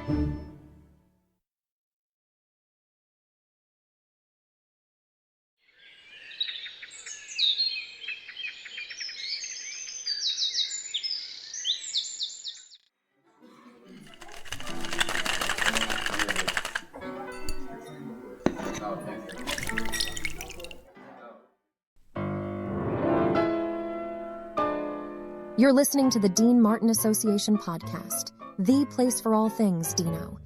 You're listening to the Dean Martin Association podcast, the place for all things Dino.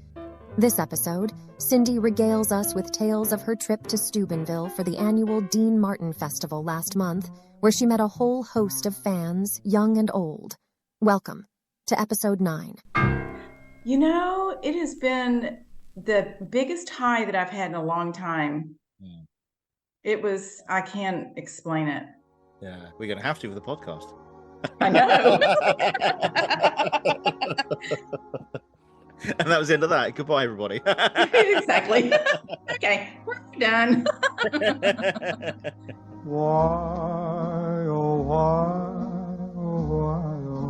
This episode, Cindy regales us with tales of her trip to Steubenville for the annual Dean Martin Festival last month, where she met a whole host of fans, young and old. Welcome to episode 9. You know, it has been the biggest high that I've had in a long time. It was, I can't explain it. Yeah, we're going to have to with the podcast. I know. And that was the end of that. Goodbye, everybody. Exactly. Okay, we're done. Why, oh, why, oh, why, oh,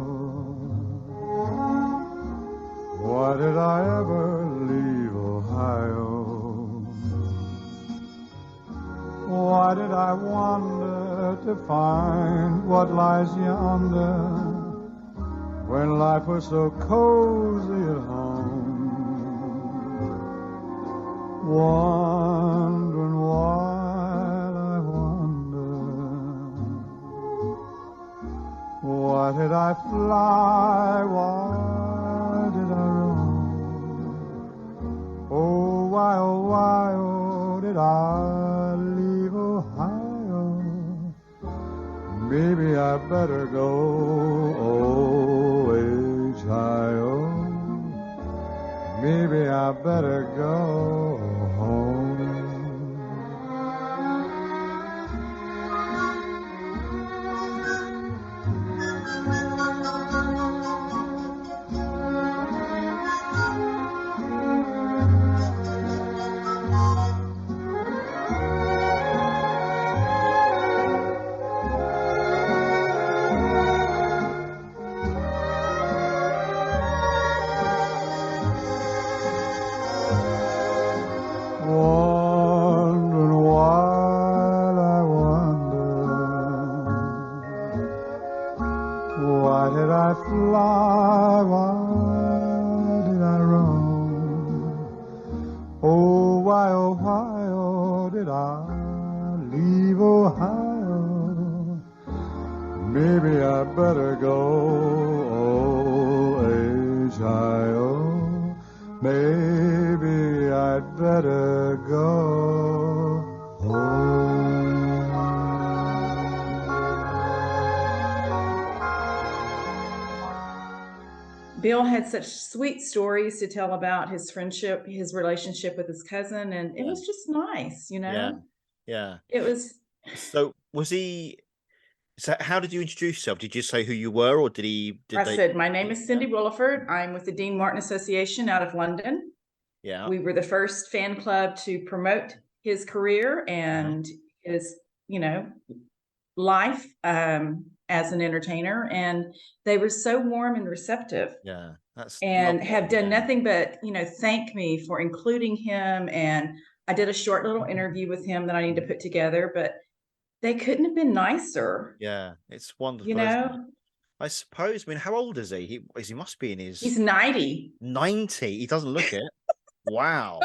why did I ever leave Ohio? Why did I wander to find what lies yonder when life was so cozy at home? Wondering while I wonder, why did I fly? Why did I roam? Oh, did I leave Ohio? Maybe I better go, Ohio. Maybe I better go home. Bill had such sweet stories to tell about his friendship, his relationship with his cousin, and it was just nice, you know? Yeah. It was. So how did you introduce yourself? Did you say who you were, or I said, my name is Cindy Williford. I'm with the Dean Martin Association out of London. Yeah. We were the first fan club to promote his career and his, life as an entertainer, and they were so warm and receptive. Yeah, and have done nothing but thank me for including him. And I did a short little interview with him that I need to put together, but they couldn't have been nicer. Yeah, it's wonderful. I suppose. I mean, how old is he? He must be in his. He's 90. 90. He doesn't look it. Wow.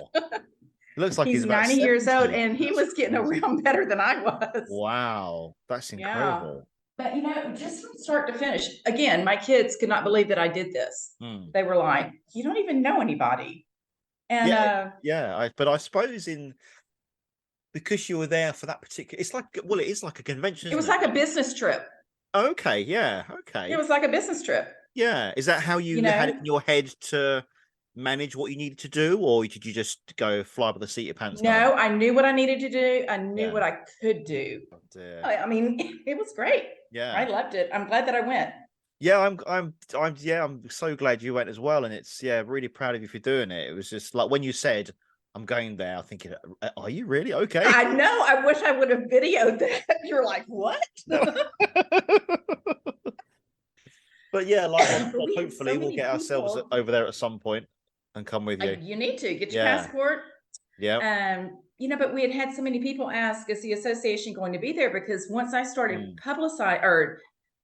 Looks like he's about 90 years old, and he was getting around better than I was. Wow, that's incredible. But just from start to finish, again, my kids could not believe that I did this. They were like, "You don't even know anybody." And but I suppose because you were there for that particular, it is like a convention. It was like a business trip. Okay, yeah, okay. It was like a business trip. Yeah, is that how you had it in your head to manage what you needed to do, or did you just go fly by the seat of your pants? No, I knew what I needed to do. I knew what I could do. Oh, dear. I mean, it was great. Yeah, I loved it. I'm glad that I went. Yeah, I'm so glad you went as well, and it's really proud of you for doing it. It was just like when you said, "I'm going there," I'm thinking, "Are you really okay?" I know. I wish I would have videoed that. You're like, what? But yeah, hopefully we'll get ourselves over there at some point. and come with you. You need to get your Yeah. passport. Yeah. But we had so many people ask, is the association going to be there? Because once I started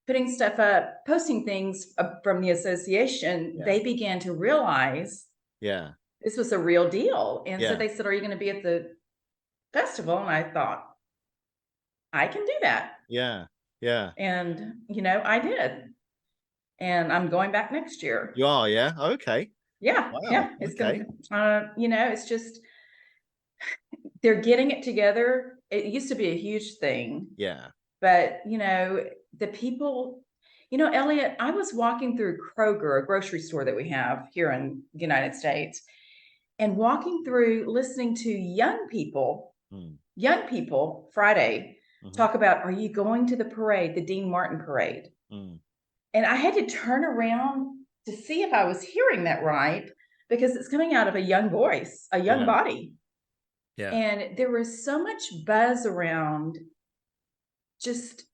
putting stuff up, posting things from the association, they began to realize this was a real deal. And so they said, are you going to be at the festival? And I thought, I can do that. Yeah. And, I did. And I'm going back next year. You are, yeah? Okay. Yeah. Wow. Yeah. It's okay. It's just, they're getting it together. It used to be a huge thing. Yeah. But, the people, Elliot, I was walking through Kroger, a grocery store that we have here in the United States, and walking through, listening to young people Friday talk about, are you going to the parade, the Dean Martin parade? And I had to turn around to see if I was hearing that right, because it's coming out of a young voice, a young body. Yeah. And there was so much buzz around just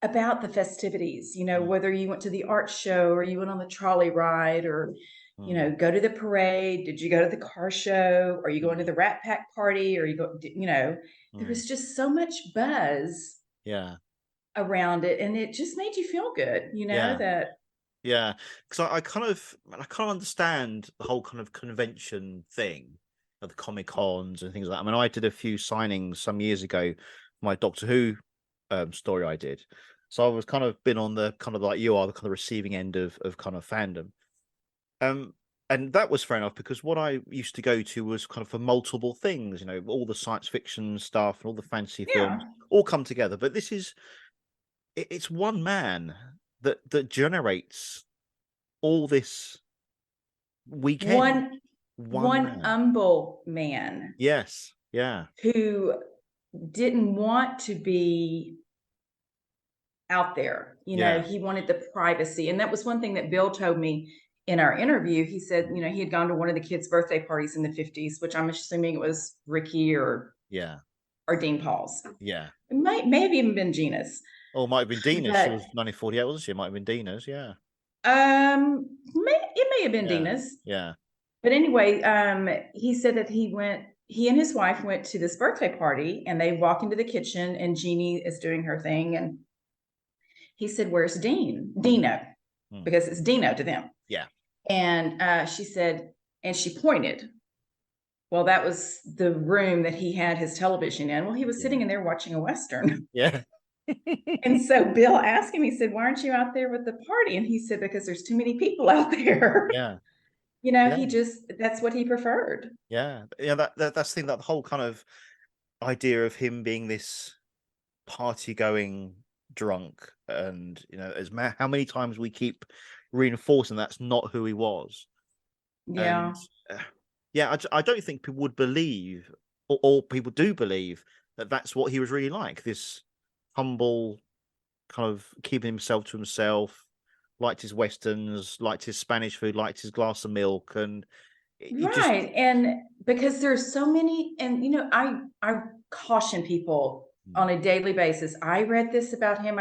about the festivities, whether you went to the art show or you went on the trolley ride or, go to the parade. Did you go to the car show? Are you going to the Rat Pack party? Or there was just so much buzz around it. And it just made you feel good, that. Yeah. Because I kind of understand the whole kind of convention thing of the Comic Cons and things like that. I mean, I did a few signings some years ago, my Doctor Who story I did. So I was kind of been on the kind of like you are, the kind of receiving end of kind of fandom. And that was fair enough, because what I used to go to was kind of for multiple things, all the science fiction stuff and all the fantasy films all come together. But this is, it's one man that generates all this weekend. One humble man. Yes. Yeah. Who didn't want to be out there. He wanted the privacy. And that was one thing that Bill told me in our interview. He said, he had gone to one of the kids' birthday parties in the 50s, which I'm assuming it was Ricky or Dean Paul's. Yeah. It may have even been Gina's. Oh, it might have been Dina's. She was 1948, wasn't she? It might have been Dina's, yeah. It may have been Dina's. Yeah. But anyway, he said that he and his wife went to this birthday party, and they walk into the kitchen and Jeannie is doing her thing. And he said, where's Dino, because it's Dino to them. Yeah. And she said, and she pointed. Well, that was the room that he had his television in. Well, he was sitting in there watching a Western. Yeah. And so Bill asked him, he said, why aren't you out there with the party? And he said, because there's too many people out there. Yeah. That's what he preferred. Yeah. Yeah. That's the thing, that whole kind of idea of him being this party going drunk, and, how many times we keep reinforcing that's not who he was. Yeah. And, I don't think people would believe, or people do believe, that that's what he was really like. This humble, kind of keeping himself to himself, liked his Westerns, liked his Spanish food, liked his glass of milk. And and because there's so many, and I caution people on a daily basis. I read this about him,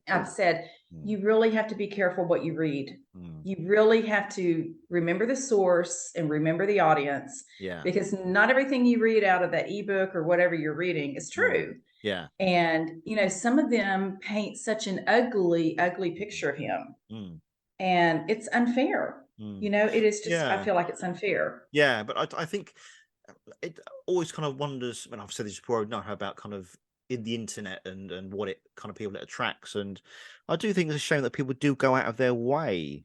I've said, you really have to be careful what you read. You really have to remember the source and remember the audience. Yeah. Because not everything you read out of that ebook or whatever you're reading is true. Yeah. And, some of them paint such an ugly, ugly picture of him. And it's unfair. It is just, I feel like it's unfair. Yeah. But I think it always kind of wonders, when I've said this before, I know about kind of in the internet and what it kind of people it attracts. And I do think it's a shame that people do go out of their way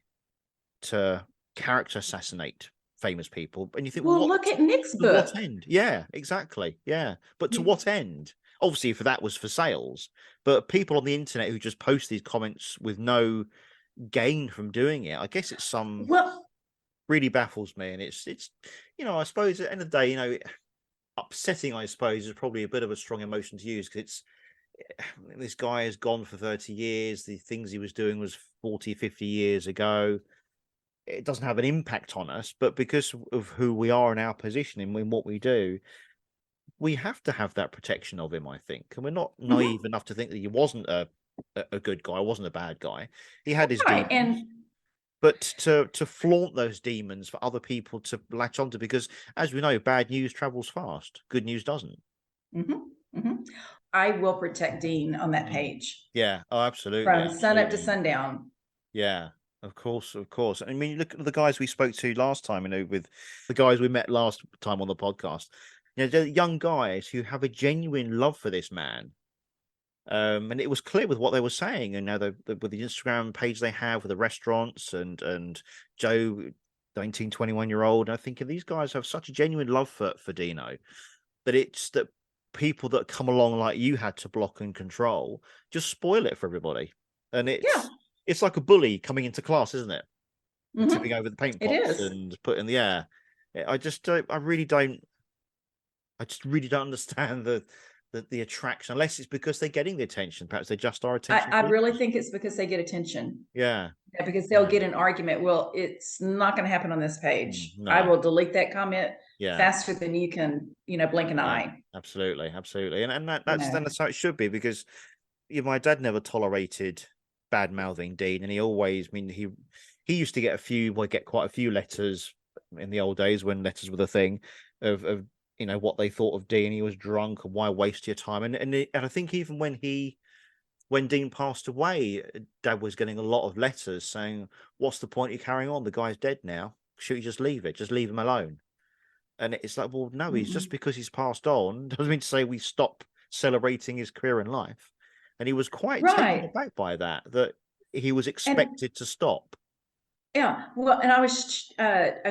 to character assassinate famous people. And you think, well, look at Nick's book. What end? Yeah, exactly. Yeah. But to what end? Obviously, if that was for sales, but people on the internet who just post these comments with no gain from doing it, I guess it's really baffles me. And it's I suppose at the end of the day, upsetting, I suppose, is probably a bit of a strong emotion to use, because this guy has gone for 30 years. The things he was doing was 40, 50 years ago. It doesn't have an impact on us, but because of who we are in our position and in what we do, we have to have that protection of him, I think. And we're not naive enough to think that he wasn't a good guy, wasn't a bad guy. He had his demons. But to flaunt those demons for other people to latch onto, because as we know, bad news travels fast. Good news doesn't. Mm-hmm. Mm-hmm. I will protect Dean on that page. Yeah. Oh, absolutely. From sun up to sundown. Yeah. Of course, of course. I mean, look at the guys we spoke to last time, with the guys we met last time on the podcast. They're young guys who have a genuine love for this man. And it was clear with what they were saying, and now with the Instagram page they have, with the restaurants and Joe, 19, 21-year-old. I think these guys have such a genuine love for Dino, that it's that people that come along like you had to block and control just spoil it for everybody. And it's like a bully coming into class, isn't it? Mm-hmm. Tipping over the paint pots and putting the air. I just really don't understand the attraction, unless it's because they're getting the attention. Perhaps they just are attention. I really think it's because they get attention. Yeah, because they'll get an argument. Well, it's not going to happen on this page. No. I will delete that comment faster than you can, blink an eye. Absolutely, and that's how it should be, because my dad never tolerated bad mouthing Dean, and he always, he used to get quite a few letters in the old days when letters were the thing of what they thought of Dean. He was drunk, and why waste your time? And I think even when Dean passed away, Dad was getting a lot of letters saying, "What's the point of carrying on? The guy's dead now. Should you just leave it? Just leave him alone." And it's like, well, no, he's just because he's passed on doesn't mean to say we stop celebrating his career in life. And he was quite taken aback by that he was expected to stop. Yeah, well, and I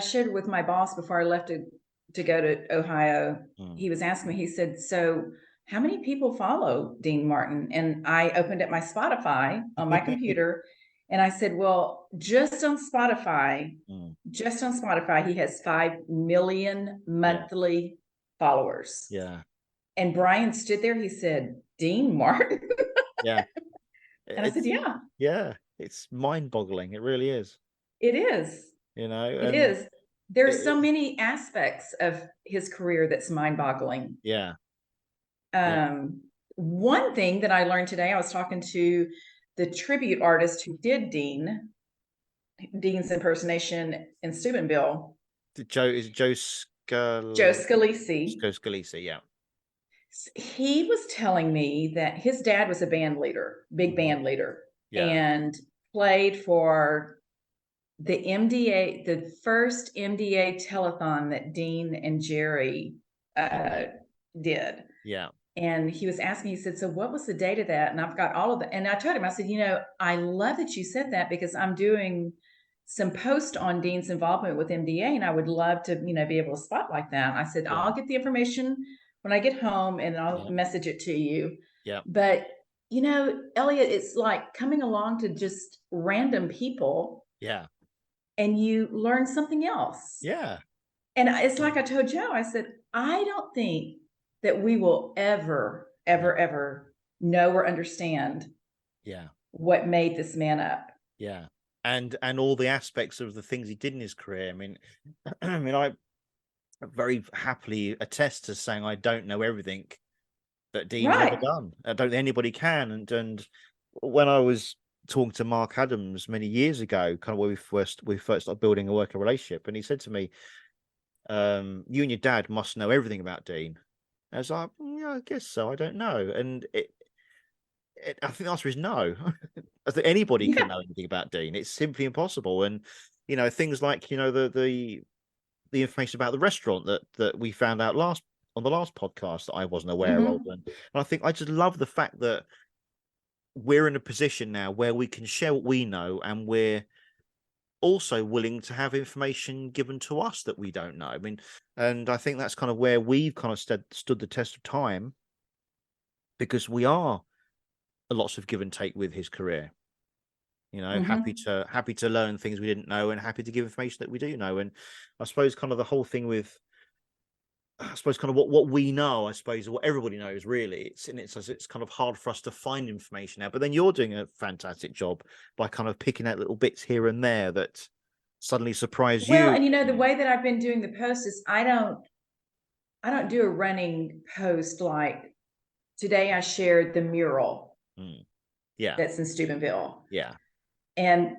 shared with my boss before I left to go to Ohio. He was asking me, he said, "So how many people follow Dean Martin?" And I opened up my Spotify on my computer, and I said, well, just on Spotify, he has 5 million monthly followers. Yeah. And Brian stood there, he said, "Dean Martin?" Yeah. And I said, yeah. Yeah, it's mind-boggling. It really is. It is. It is. There's so many aspects of his career that's mind-boggling. Yeah. One thing that I learned today, I was talking to the tribute artist who did Dean's impersonation in Steubenville. Joe Scalise. Joe Scalise, yeah. He was telling me that his dad was a band leader, big band leader, and played for the MDA, the first MDA telethon that Dean and Jerry did. Yeah. And he was asking, he said, "So what was the date of that?" And I've got all of it. And I told him, I said, I love that you said that, because I'm doing some post on Dean's involvement with MDA, and I would love to, be able to spotlight that. I said, I'll get the information when I get home and I'll message it to you. Yeah. But, Elliot, it's like coming along to just random people. Yeah. And you learn something else. Yeah. And it's like I told Joe, I said, I don't think that we will ever know or understand what made this man up. Yeah. And all the aspects of the things he did in his career. I very happily attest to saying I don't know everything that Dean's ever done. I don't think anybody can. And when I was talking to Mark Adams many years ago, kind of when we first started building a working relationship, and he said to me, "You and your dad must know everything about Dean." I was like, "Yeah, I guess so. I don't know." And I think the answer is no. I think anybody can know anything about Dean. It's simply impossible. And things like the information about the restaurant that we found out on the last podcast that I wasn't aware of. And I think I just love the fact that we're in a position now where we can share what we know, and we're also willing to have information given to us that we don't know. And I think that's kind of where we've kind of stood the test of time, because we are a lots of give and take with his career. Happy to learn things we didn't know, and happy to give information that we do know. And I suppose kind of the whole thing with, kind of what we know, I suppose, what everybody knows really, it's kind of hard for us to find information now. But then you're doing a fantastic job by kind of picking out little bits here and there that suddenly surprise you. Well, and the way that I've been doing the post is I don't do a running post. Like today I shared the mural that's in Steubenville. Yeah. And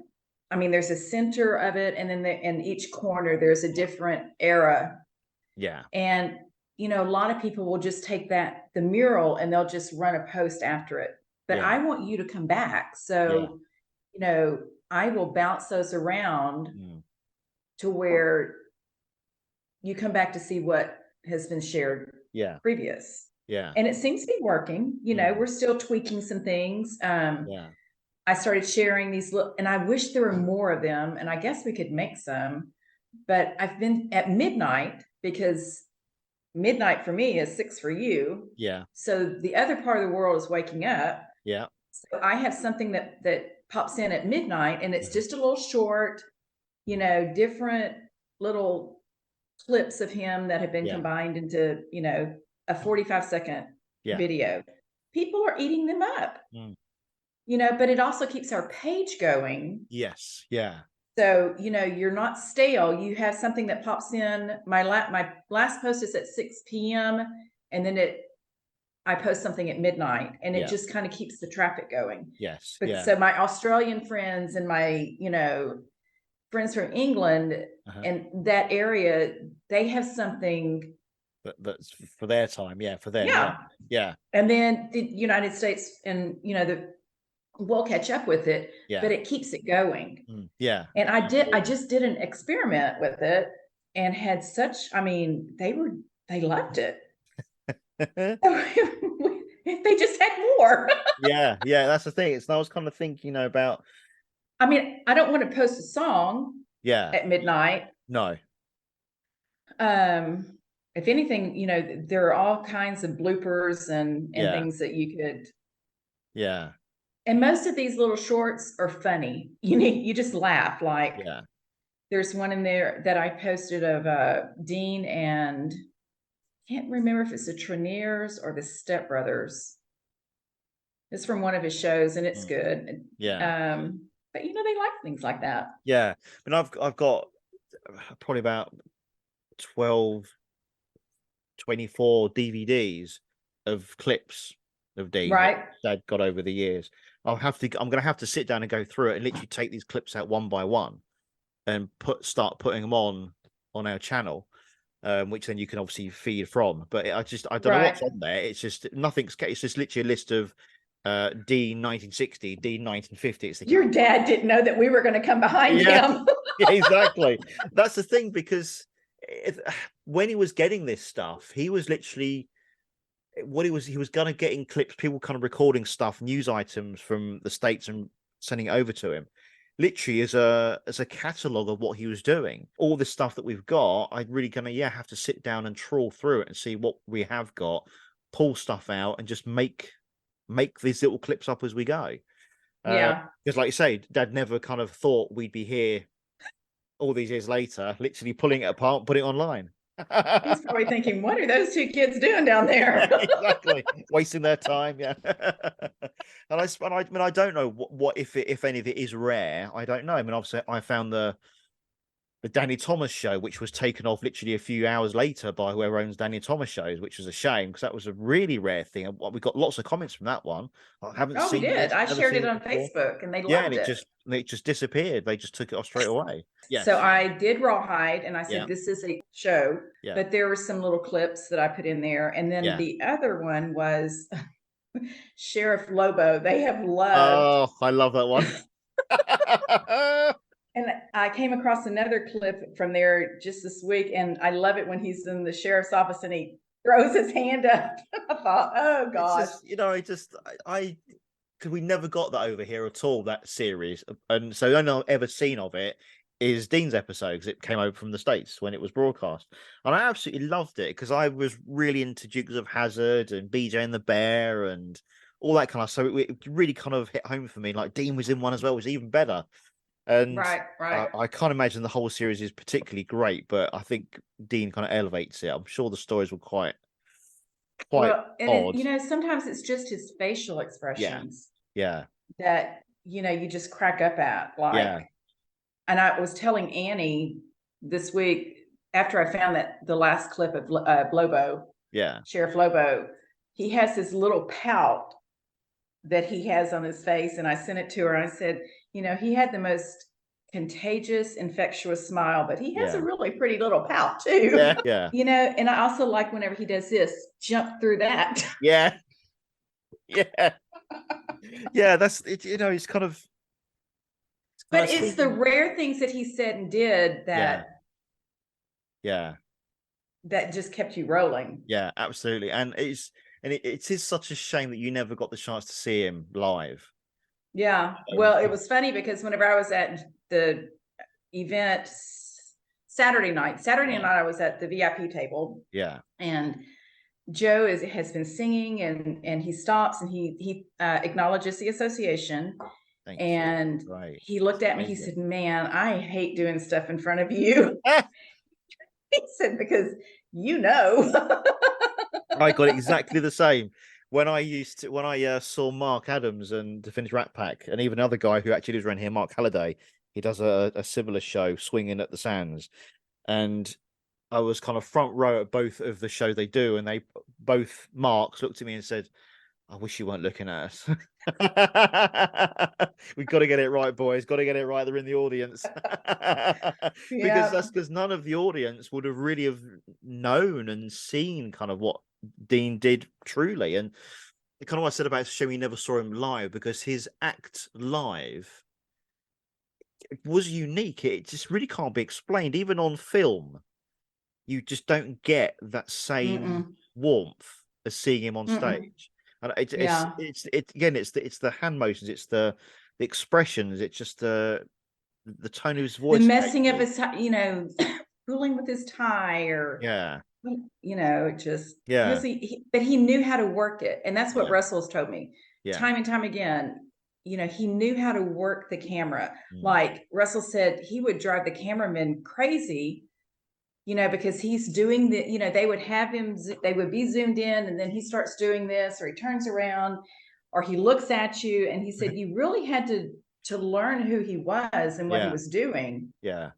I mean, there's a center of it, and then in each corner, there's a different era. Yeah. And, you know, a lot of people will just take the mural, and they'll just run a post after it. But I want you to come back. So, you know, I will bounce those around to where you come back to see what has been shared previous. Yeah. And it seems to be working. You know, we're still tweaking some things. I started sharing these and I wish there were more of them, and I guess we could make some, but I've been at midnight, because midnight for me is 6 for you. Yeah. So the other part of the world is waking up. Yeah. So I have something that pops in at midnight, and it's just a little short, you know, different little clips of him that have been combined into, you know, a 45-second video. People are eating them up. You know, but it also keeps our page going. Yes. Yeah. So, you know, you're not stale. You have something that pops in. My last post is at 6 p.m. and then I post something at midnight, and it just kind of keeps the traffic going. Yes. But so my Australian friends and my, you know, friends from England and that area, they have something that's for their time. Yeah. For them. Yeah. And then the United States, and, you know, we'll catch up with it, but it keeps it going. And I just did an experiment with it, and had I mean, they loved it. They just had more. Yeah, that's the thing. I was kind of thinking, you know, about, I mean, I don't want to post a song at midnight. No. If anything, you know, there are all kinds of bloopers and things that you could. Yeah. And most of these little shorts are funny. You just laugh. Like, there's one in there that I posted of Dean and can't remember if it's the Treniers or the Step Brothers. It's from one of his shows, and it's good. Yeah. But you know, they like things like that. Yeah. I mean, I've got probably about 12, 24 DVDs of clips of Dean that Dad got over the years. I'm going to have to sit down and go through it and literally take these clips out one by one and start putting them on our channel, which then you can obviously feed from. But I don't know what's on there. It's just nothing's. It's just literally a list of Dean 1960, Dean 1950. Your dad didn't know that we were going to come behind him. Yeah, exactly. That's the thing, because when he was getting this stuff, he was literally. He was gonna get in clips, people kind of recording stuff, news items from the States and sending it over to him, literally as a catalogue of what he was doing. All this stuff that we've got, I'm really gonna have to sit down and trawl through it and see what we have got, pull stuff out, and just make these little clips up as we go. Because like you say, Dad never kind of thought we'd be here all these years later, literally pulling it apart, putting it online. He's probably thinking, what are those two kids doing down there? Exactly, wasting their time. And I don't know what if any of it is rare. I don't know. I mean, obviously, I found the Danny Thomas show, which was taken off literally a few hours later by whoever owns Danny Thomas shows, which was a shame, because that was a really rare thing. And we got lots of comments from that one. I haven't seen it. We did. I shared it on before. Facebook, and they loved it. It just disappeared. They just took it off straight away. So I did Rawhide, and I said, this is a show, but there were some little clips that I put in there. And then the other one was Sheriff Lobo. They have loved. Oh, I love that one. And I came across another clip from there just this week, and I love it when he's in the sheriff's office and he throws his hand up. I thought, oh gosh, because we never got that over here at all, that series, and so the only I've ever seen of it is Dean's episode, because it came over from the States when it was broadcast, and I absolutely loved it because I was really into Dukes of Hazzard and BJ and the Bear and all that kind of. So it really kind of hit home for me. Like Dean was in one as well, which was even better. And right. I can't imagine the whole series is particularly great, but I think Dean kind of elevates it. I'm sure the stories were quite odd. Sometimes it's just his facial expressions. Yeah. That, you just crack up at. And I was telling Annie this week, after I found the last clip of Lobo, Sheriff Lobo, he has this little pout that he has on his face, and I sent it to her. I said, he had the most contagious, infectious smile, but he has a really pretty little pout too. Yeah. You know, and I also like whenever he does this, jump through that. Yeah. That's it. You know, it's kind of. But it's the rare things that he said and did that. Yeah. That just kept you rolling. Yeah, absolutely. And it is such a shame that you never got the chance to see him live. Yeah. Well, it was funny because whenever I was at the event Saturday night I was at the VIP table. Yeah. And Joe has been singing and he stops and he acknowledges the association. Thank and you. Right. He looked at me, he said, "Man, I hate doing stuff in front of you." He said, "Because you know." I got exactly the same. When I saw Mark Adams and to finish Rat Pack, and even another guy who actually lives around here, Mark Halliday, he does a similar show, Swinging at the Sands, and I was kind of front row at both of the shows they do, and they both Marks looked at me and said, "I wish you weren't looking at us." We've got to get it right, boys. Got to get it right. They're in the audience. Because none of the audience would have really have known and seen kind of what Dean did truly. And kind of what I said about the show, we never saw him live because his act live was unique. It just really can't be explained. Even on film, you just don't get that same warmth as seeing him on stage. And it's the hand motions, it's the expressions, it's just the tone of his voice, the messing of his, fooling with his tie, or just but he knew how to work it, and that's what Russell's told me time and time again. He knew how to work the camera. Like Russell said, he would drive the cameraman crazy. Because he's doing they would have him, they would be zoomed in, and then he starts doing this, or he turns around, or he looks at you, and he said you really had to learn who he was and what he was doing. Yeah.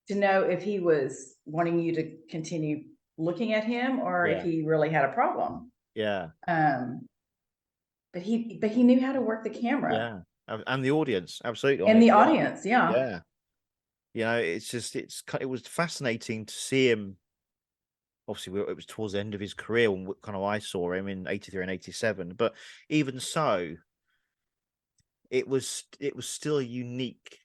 To know if he was wanting you to continue looking at him, or if he really had a problem. Yeah. But he knew how to work the camera. Yeah. And the audience, absolutely. And the audience, yeah. It was fascinating to see him. Obviously, it was towards the end of his career when kind of I saw him in 83 and 87. But even so, it was still a unique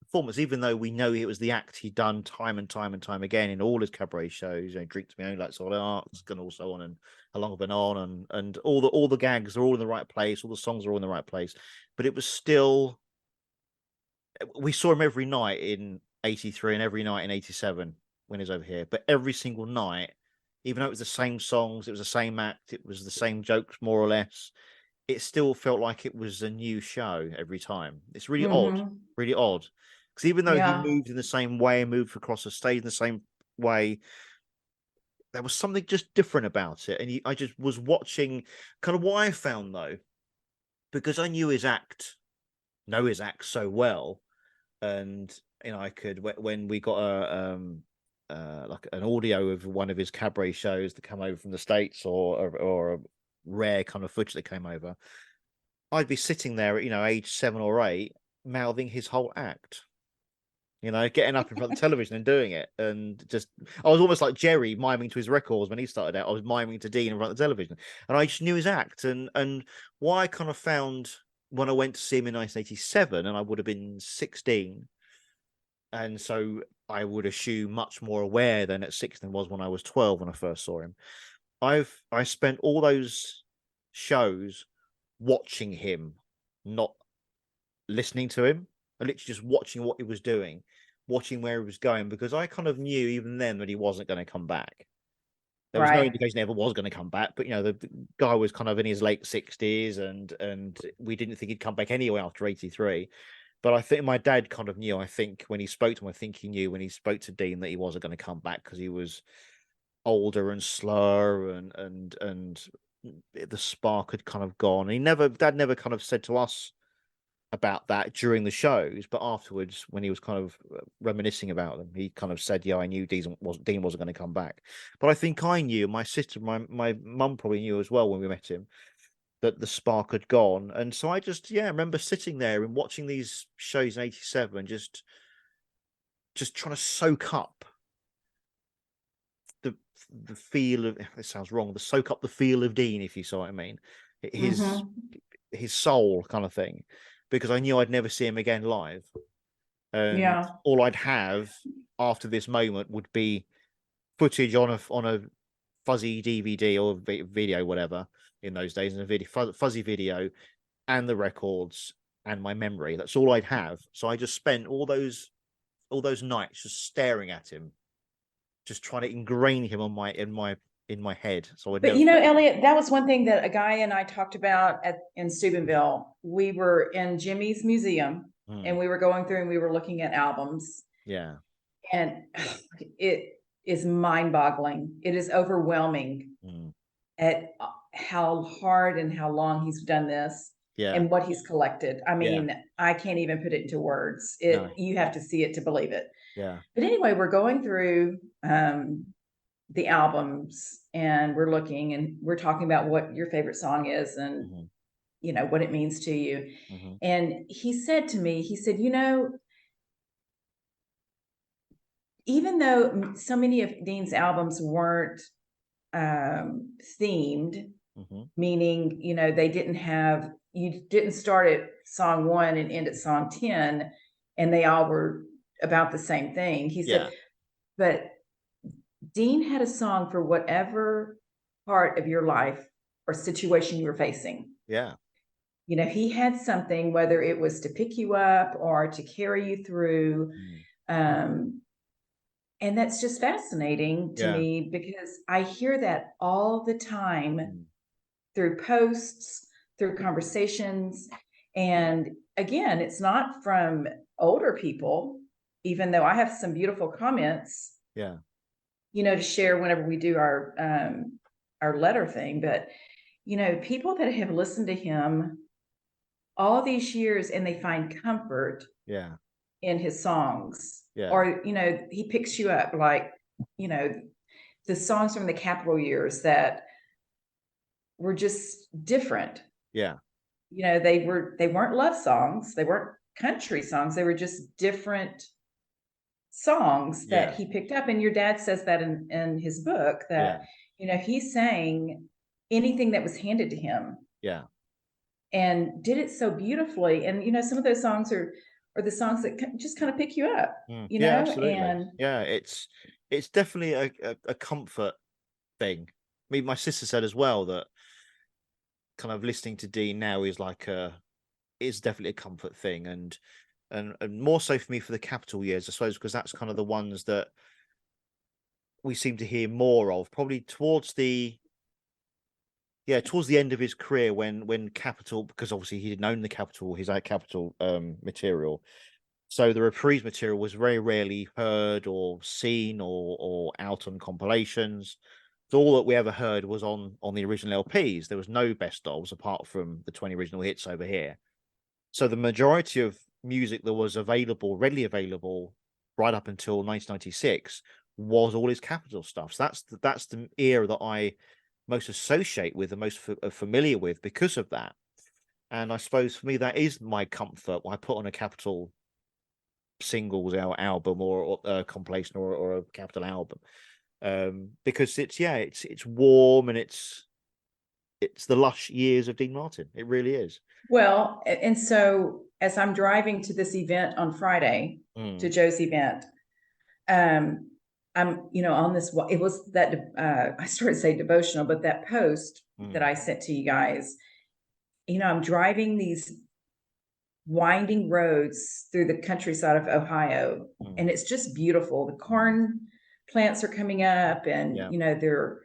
performance, even though we know it was the act he'd done time and time and time again in all his cabaret shows. Drink to Me Only, Like Solid Arts, and also on and Along Been On, and all the gags are all in the right place, all the songs are all in the right place. But it was still. We saw him every night in 83 and every night in 87 when he was over here. But every single night, even though it was the same songs, it was the same act, it was the same jokes, more or less, it still felt like it was a new show every time. It's really odd. Because even though he moved in the same way, moved across the stage in the same way, there was something just different about it. And I just was watching kind of what I found, though, because I knew his act so well. And I could, when we got like an audio of one of his cabaret shows that come over from the States, or a rare kind of footage that came over, I'd be sitting there at age 7 or 8, mouthing his whole act. Getting up in front of the television and doing it, and I was almost like Jerry miming to his records when he started out. I was miming to Dean in front of the television, and I just knew his act. And why I kind of found. When I went to see him in 1987, and I would have been 16, and so I would assume much more aware than at 16 was when I was 12 when I first saw him. I spent all those shows watching him, not listening to him. I literally just watching what he was doing, watching where he was going, because I kind of knew even then that he wasn't going to come back. There was no indication he ever was going to come back, but the guy was kind of in his late 60s, and we didn't think he'd come back anyway after 83. But I think my dad kind of knew. I think when he spoke to him, I think he knew when he spoke to Dean that he wasn't going to come back because he was older and slower, and the spark had kind of gone. Dad never kind of said to us about that during the shows, but afterwards, when he was kind of reminiscing about them, he kind of said, I knew Dean wasn't going to come back. But I think I knew, my sister, my mum probably knew as well when we met him. that the spark had gone. And so I just remember sitting there and watching these shows in '87, just trying to soak up the feel of, it sounds wrong, soak up the feel of Dean, if you saw what I mean, his soul kind of thing, because I knew I'd never see him again live. And all I'd have after this moment would be footage on a fuzzy DVD or video, whatever, in those days, in a video, fuzzy video, and the records and my memory. That's all I'd have. So I just spent all those nights just staring at him, just trying to ingrain him in my head. So but you know, Elliot, that was one thing that a guy and I talked about in Steubenville. We were in Jimmy's museum and we were going through and we were looking at albums. Yeah. And it is mind-boggling. It is overwhelming at how hard and how long he's done this and what he's collected. I mean, I can't even put it into words. You have to see it to believe it. Yeah. But anyway, we're going through the albums and we're looking and we're talking about what your favorite song is and you know what it means to you. And he said to me, you know, even though so many of Dean's albums weren't themed, meaning, you know, they didn't have, you didn't start at song 1 and end at song 10 and they all were about the same thing. He said, but Dean had a song for whatever part of your life or situation you were facing. Yeah. You know, he had something, whether it was to pick you up or to carry you through. And that's just fascinating to me because I hear that all the time through posts, through conversations. And again, it's not from older people, even though I have some beautiful comments, you know, to share whenever we do our letter thing. But, you know, people that have listened to him all these years and they find comfort in his songs. Or, you know, he picks you up, like, you know, the songs from the Capitol years that were just different. You know, they weren't love songs. They weren't country songs. They were just different songs that he picked up. And your dad says that in his book that, you know, he's saying anything that was handed to him. And did it so beautifully. And, you know, some of those songs are the songs that just kind of pick you up, you know? Absolutely. And it's definitely a comfort thing. I mean, my sister said as well that kind of listening to Dean now is definitely a comfort thing. And more so for me for the Capitol years, I suppose, because that's kind of the ones that we seem to hear more of, probably towards the end of his career when Capitol, because obviously he didn't own the Capitol, his Capitol material. So the reprise material was very rarely heard or seen or out on compilations. So all that we ever heard was on the original LPs. There was no best ofs apart from the 20 original hits over here. So the majority of music that was readily available right up until 1996 was all his Capitol stuff. So that's the era that I most associate with and most familiar with because of that. And I suppose for me that is my comfort when I put on a Capitol singles album or a compilation or a Capitol album, because it's warm and it's the lush years of Dean Martin. It really is. Well, and so as I'm driving to this event on Friday, to Joe's event, I'm, you know, on this, it was that, I started to say devotional, but that post that I sent to you guys, you know, I'm driving these winding roads through the countryside of Ohio, and it's just beautiful. The corn plants are coming up and, you know, there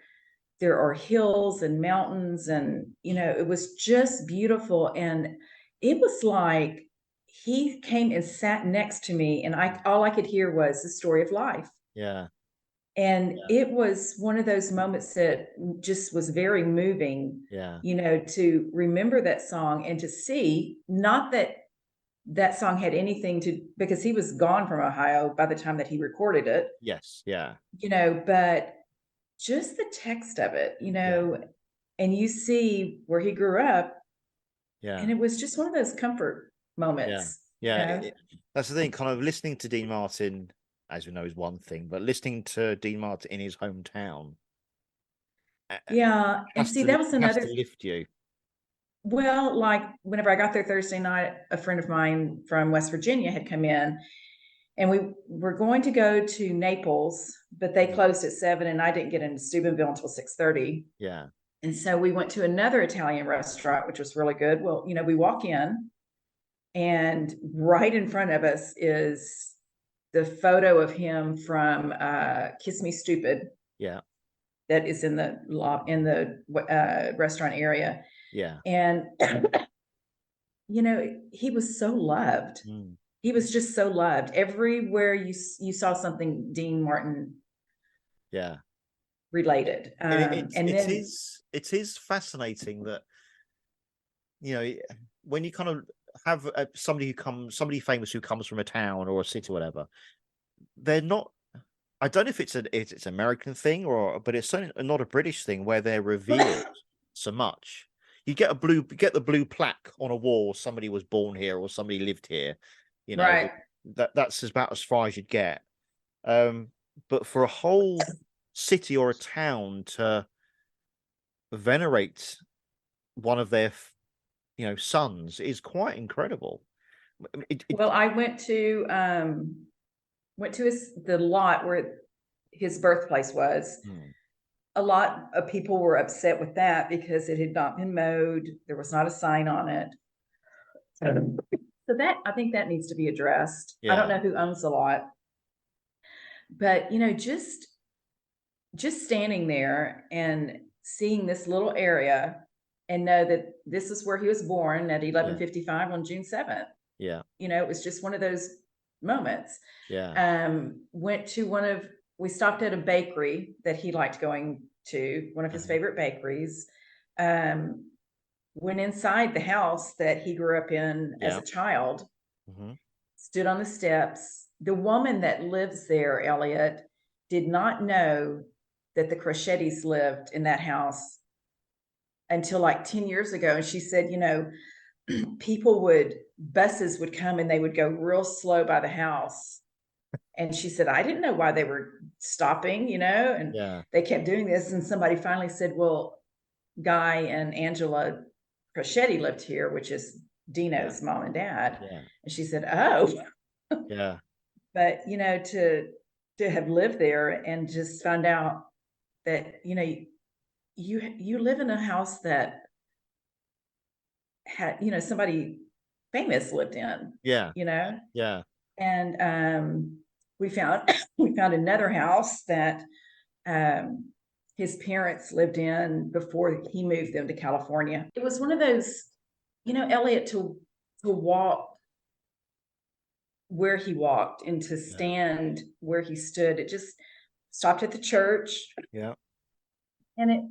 are hills and mountains and, you know, it was just beautiful. And it was like, he came and sat next to me and all I could hear was the story of life. And it was one of those moments that just was very moving, you know, to remember that song and to see, not that song had anything to, because he was gone from Ohio by the time that he recorded it. You know, but just the text of it, you know, and you see where he grew up. Yeah. And it was just one of those comfort moments. Yeah. That's the thing, kind of listening to Dean Martin, as we know, is one thing, but listening to Dean Martin in his hometown. Yeah. And see, that was another has to lift you. Well, like whenever I got there Thursday night, a friend of mine from West Virginia had come in, and we were going to go to Naples, but they closed at 7, and I didn't get into Steubenville until 6:30. Yeah. And so we went to another Italian restaurant, which was really good. Well, we walk in, and right in front of us is the photo of him from Kiss Me Stupid. Yeah. That is in the restaurant area. Yeah. And, he was so loved. He was just so loved. Everywhere you saw something Dean Martin related. It is fascinating that, when you kind of have somebody famous who comes from a town or a city or whatever, they're not, I don't know if it's an American thing but it's certainly not a British thing where they're revered so much. You get the blue plaque on a wall. Somebody was born here or somebody lived here. Right. That's about as far as you'd get. But for a whole city or a town to venerate one of their, sons is quite incredible. Well, I went to the lot where his birthplace was. A lot of people were upset with that because it had not been mowed. There was not a sign on it. So I think that needs to be addressed. I don't know who owns the lot, but just standing there and seeing this little area and know that this is where he was born at 11:55 on June 7th. Yeah. It was just one of those moments. Yeah. We stopped at a bakery that he liked going to, one of his favorite bakeries. Went inside the house that he grew up in as a child, stood on the steps. The woman that lives there, Elliot, did not know that the Crochettis lived in that house until like 10 years ago. And she said, buses would come and they would go real slow by the house. And she said, I didn't know why they were stopping, and they kept doing this. And somebody finally said, well, Guy and Angela Crochetti lived here, which is Dino's mom and dad. Yeah. And she said, oh. Yeah. But, to have lived there and just find out that, you live in a house that had, somebody famous lived in. Yeah. Yeah. And we found another house that his parents lived in before he moved them to California. It was one of those, Elliot, to walk where he walked and to stand where he stood. It just stopped at the church. Yeah. And it,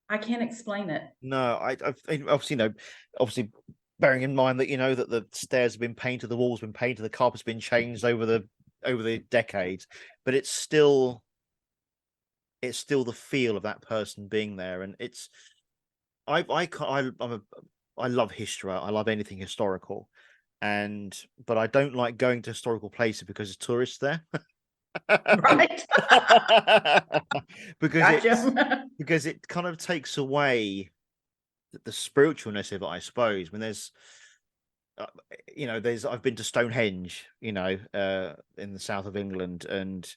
I can't explain it. No, I obviously bearing in mind that that the stairs have been painted, the walls have been painted, the carpet's been changed over the decades, but it's still the feel of that person being there. And it's I love history. I love anything historical, but I don't like going to historical places because there's tourists there. Right. because it kind of takes away the spiritualness of it, I suppose. When there's I've been to Stonehenge, in the south of England, and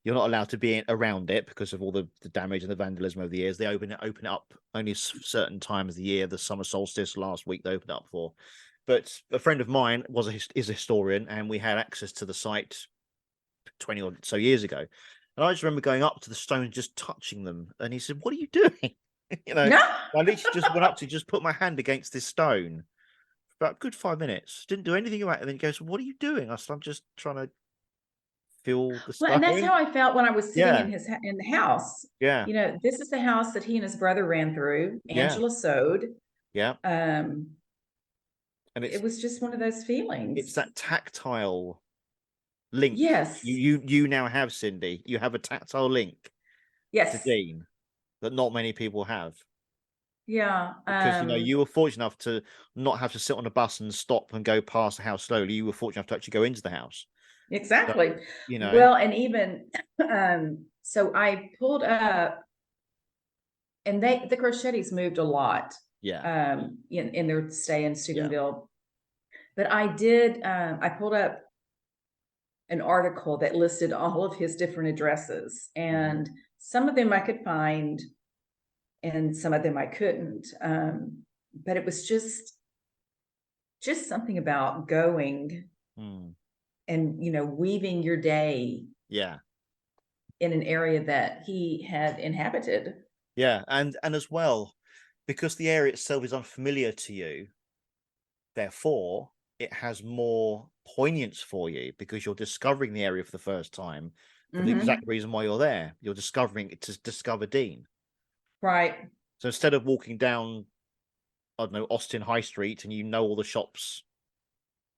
you're not allowed to be around it because of all the damage and the vandalism over the years. They open it up only certain times of the year. The summer solstice last week they opened up for. But a friend of mine is a historian, and we had access to the site 20 or so years ago. And I just remember going up to the stones, just touching them. And he said, "What are you doing?" I literally just went up to just put my hand against this stone for about a good 5 minutes. Didn't do anything about it. And then he goes, "What are you doing?" I said, "I'm just trying to feel the stone." Well, and that's how I felt when I was sitting in the house. Yeah. This is the house that he and his brother ran through. Angela sewed. Yeah. And it was just one of those feelings. It's that tactile link. Yes. You now have, Cindy. You have a tactile link. Yes. To Dean. that not many people have. Yeah. Because, you were fortunate enough to not have to sit on a bus and stop and go past the house slowly. You were fortunate enough to actually go into the house. Exactly. So, well, and even, so I pulled up, and the Crochettis moved a lot. Yeah. In their stay in Steubenville. Yeah. But I pulled up an article that listed all of his different addresses, and some of them I could find and some of them I couldn't. But it was just something about going and, weaving your day in an area that he had inhabited. Yeah. And as well, because the area itself is unfamiliar to you, therefore it has more poignance for you because you're discovering the area for the first time for the exact reason why you're there. You're discovering it to discover Dean. Right. So instead of walking down, I don't know, Austin High Street and all the shops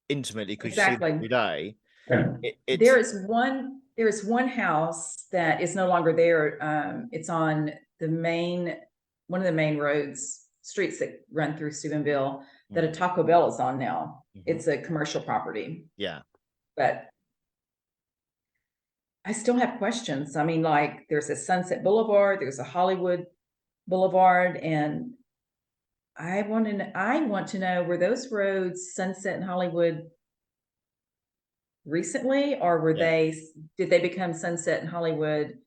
intimately because you see them every day. There is one house that is no longer there. It's on one of the main streets that run through Steubenville that a Taco Bell is on now. It's a commercial property. Yeah. But I still have questions. I mean, like, there's a Sunset Boulevard, there's a Hollywood Boulevard, and I want to know, were those roads, Sunset and Hollywood, recently, or did they become Sunset and Hollywood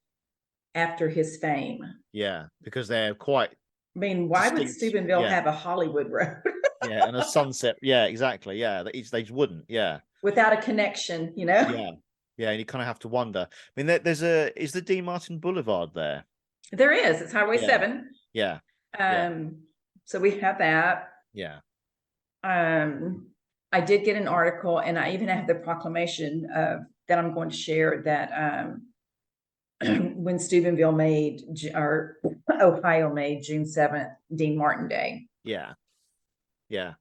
after his fame? Yeah, because they're quite. I mean, why would Steubenville have a Hollywood road? Yeah, and a Sunset. Yeah, exactly. Yeah, they wouldn't. Yeah, without a connection, Yeah, yeah, and you kind of have to wonder. I mean, is the Dean Martin Boulevard there? There is. It's Highway 7. Yeah. So we have that. Yeah. I did get an article, and I even have the proclamation that I'm going to share, that when Steubenville or Ohio made June 7th Dean Martin Day. Yeah. Yeah.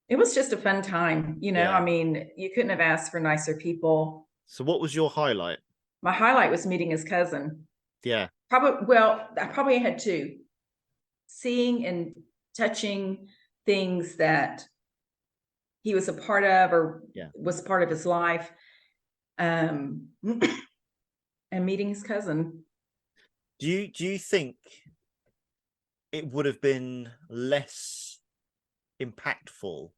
It was just a fun time, I mean, you couldn't have asked for nicer people. So what was your highlight? My highlight was meeting his cousin. Yeah. I probably had two. Seeing and touching things that he was a part of, or was part of his life, and meeting his cousin. Do you think it would have been less impactful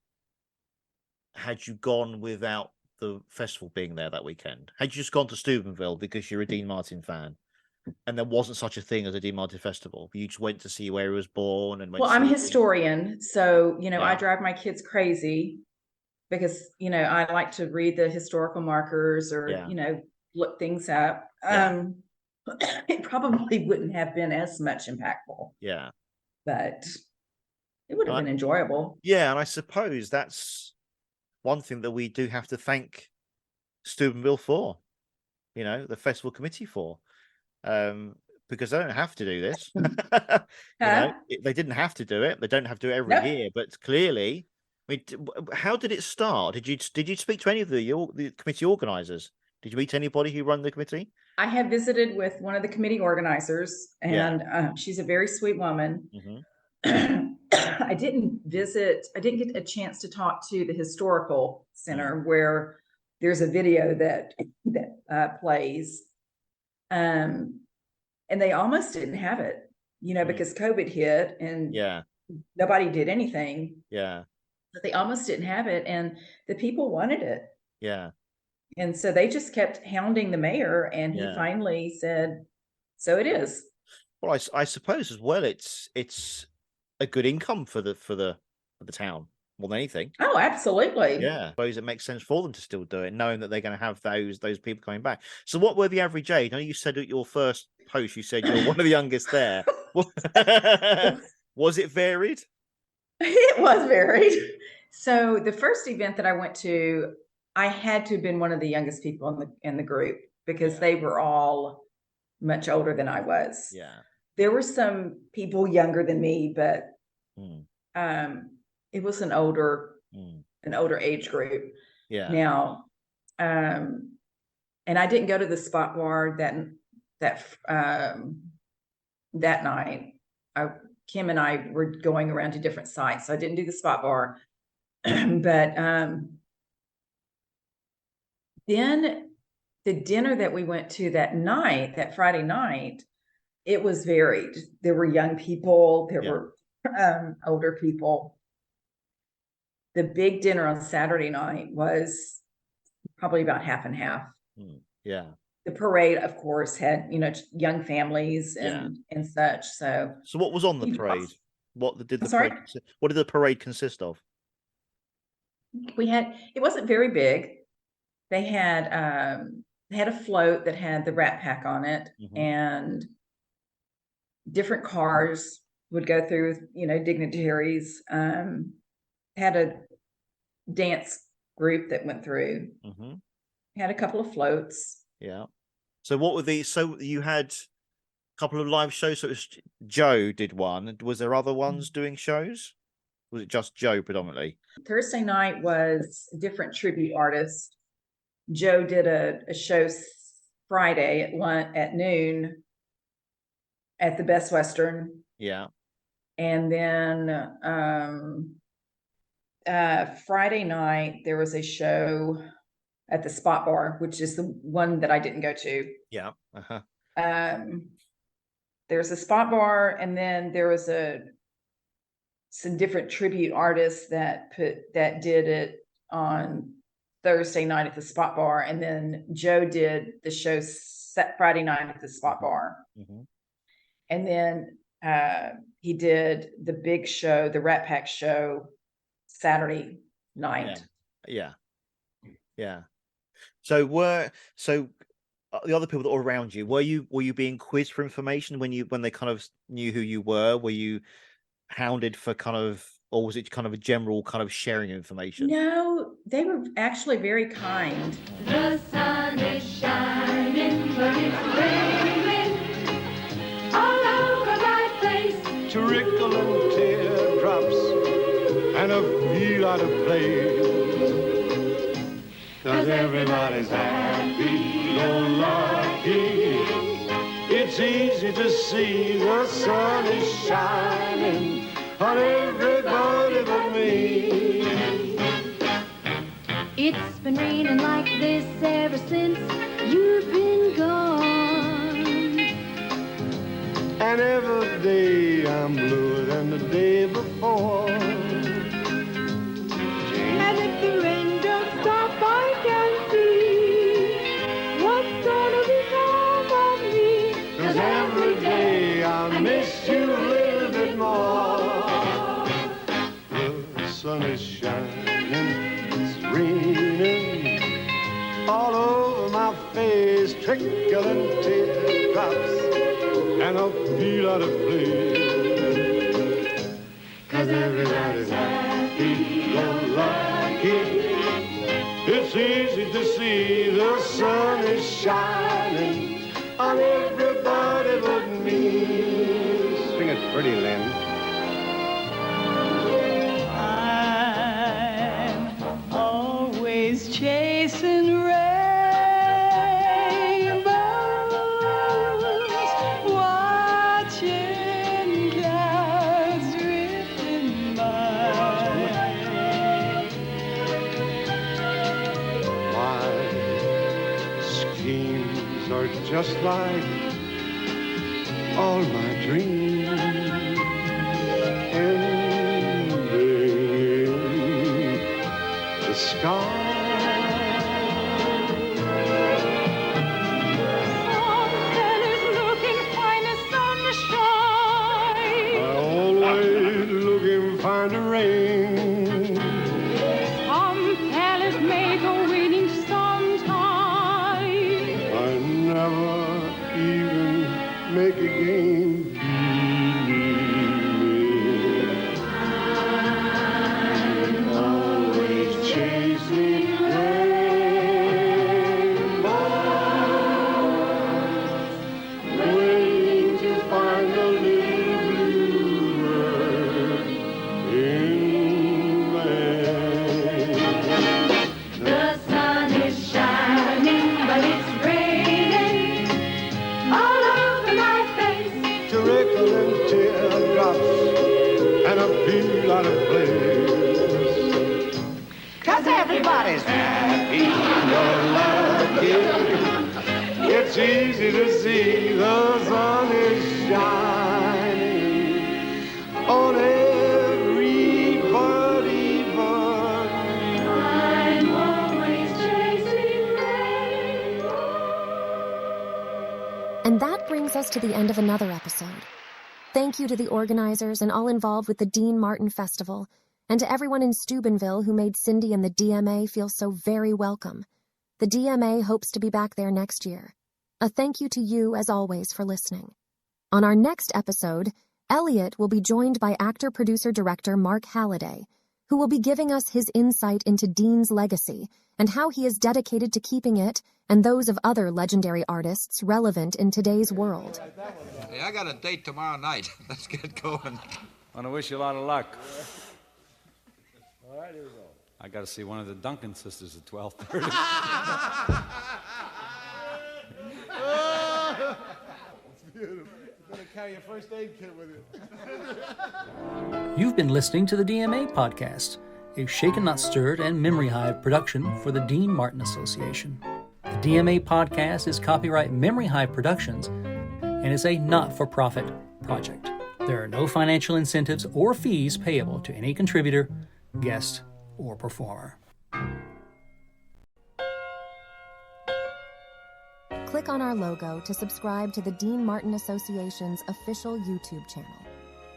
had you gone without the festival being there that weekend? Had you just gone to Steubenville because you're a Dean Martin fan, and there wasn't such a thing as a Dean Martin festival, you just went to see where he was born and I'm a historian, so I drive my kids crazy because I like to read the historical markers, or look things up. It probably wouldn't have been as much impactful. Yeah, but it would have been enjoyable. Yeah, and I suppose that's one thing that we do have to thank Steubenville for, the festival committee for, because they don't have to do this. They didn't have to do it. They don't have to do it every year, but clearly, I mean, how did it start? Did you speak to any of the committee organizers? Did you meet anybody who run the committee? I have visited with one of the committee organizers, and she's a very sweet woman. I didn't get a chance to talk to the historical center, where there's a video that plays, and they almost didn't have it, because COVID hit and nobody did anything. But they almost didn't have it, and the people wanted it. And so they just kept hounding the mayor, and he finally said, so it is. Well, I suppose as well, it's a good income for the town more than anything. Oh, absolutely. Yeah, I suppose it makes sense for them to still do it, knowing that they're going to have those people coming back. So what were the average age? I know you said at your first post, you said you're one of the youngest there. Was it varied? It was varied. So the first event that I went to, I had to have been one of the youngest people in the group, because they were all much older than I was. There were some people younger than me, but it was an older age group. Now, and I didn't go to the spot bar that that night. Kim and I were going around to different sites. So I didn't do the spot bar, but then the dinner that we went to that night, that Friday night, it was varied. There were young people, there were older people. The big dinner on Saturday night was probably about half and half. Yeah. The parade, of course, had, young families and such. So what was on the parade? What did the parade consist of? It wasn't very big. They had a float that had the Rat Pack on it, and different cars would go through, dignitaries. Had a dance group that went through. Had a couple of floats. Yeah. So what were these? So you had a couple of live shows. So it was Joe did one. Was there other ones doing shows? Was it just Joe predominantly? Thursday night was a different tribute artist. Joe did a show Friday at noon at the Best Western. Yeah. And then Friday night there was a show at the Spot Bar, which is the one that I didn't go to. Yeah. There's a Spot Bar, and then there was some different tribute artists that did it on Thursday night at the Spot Bar, and then Joe did the show set Friday night at the Spot Bar. And then he did the big show, the Rat Pack show, Saturday night. Yeah. So the other people that were around you, were you being quizzed for information when they kind of knew who you were? Were you hounded for or was it kind of a general kind of sharing information? No, they were actually very kind. The sun is shining, but it's raining all over my face. Trickling teardrops and a feel out of place. 'Cause everybody's happy, go lucky. It's easy to see the sun is shining on everybody but me. It's been raining like this ever since you've been gone. And every day I'm bluer than the day before. And if the rain don't stop, I can see what's gonna become of me. 'Cause every day I miss you a little bit more. The sun is shining, it's raining all over my face, trickling teardrops and I feel out of place. 'Cause everybody's happy, go lucky. It's easy to see the sun is shining on everybody but me. Sing it pretty, Lynn. I'm always chasing rainbows, watching clouds drifting by. My schemes are just like all my dreams, ending in the sky. Some fellas looking fine as sunshine. I always looking find a rain. Some fellas make a winning sometime. I never even make a game. Always chasing Everybody's happy-go-lucky. It's easy to see the sun is shining on everybody but I'm always chasing rainbows. And that brings us to the end of another episode. Thank you to the organizers and all involved with the Dean Martin Festival, and to everyone in Steubenville who made Cindy and the DMA feel so very welcome. The DMA hopes to be back there next year. A thank you to you, as always, for listening. On our next episode, Elliot will be joined by actor-producer-director Mark Halliday, who will be giving us his insight into Dean's legacy and how he is dedicated to keeping it and those of other legendary artists relevant in today's world. Hey, I got a date tomorrow night. Let's get going. I want to wish you a lot of luck. All right, here we go. I got to see one of the Duncan sisters at 12:30. It's beautiful. You better carry your first aid kit with you. You've been listening to the DMA Podcast, a Shaken Not Stirred and Memory Hive production for the Dean Martin Association. The DMA Podcast is copyright Memory Hive Productions and is a not-for-profit project. There are no financial incentives or fees payable to any contributor, guest, or performer. Click on our logo to subscribe to the Dean Martin Association's official YouTube channel.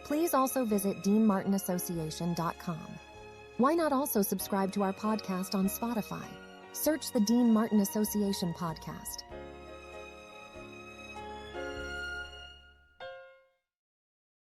Please also visit deanmartinassociation.com. Why not also subscribe to our podcast on Spotify? Search the Dean Martin Association Podcast.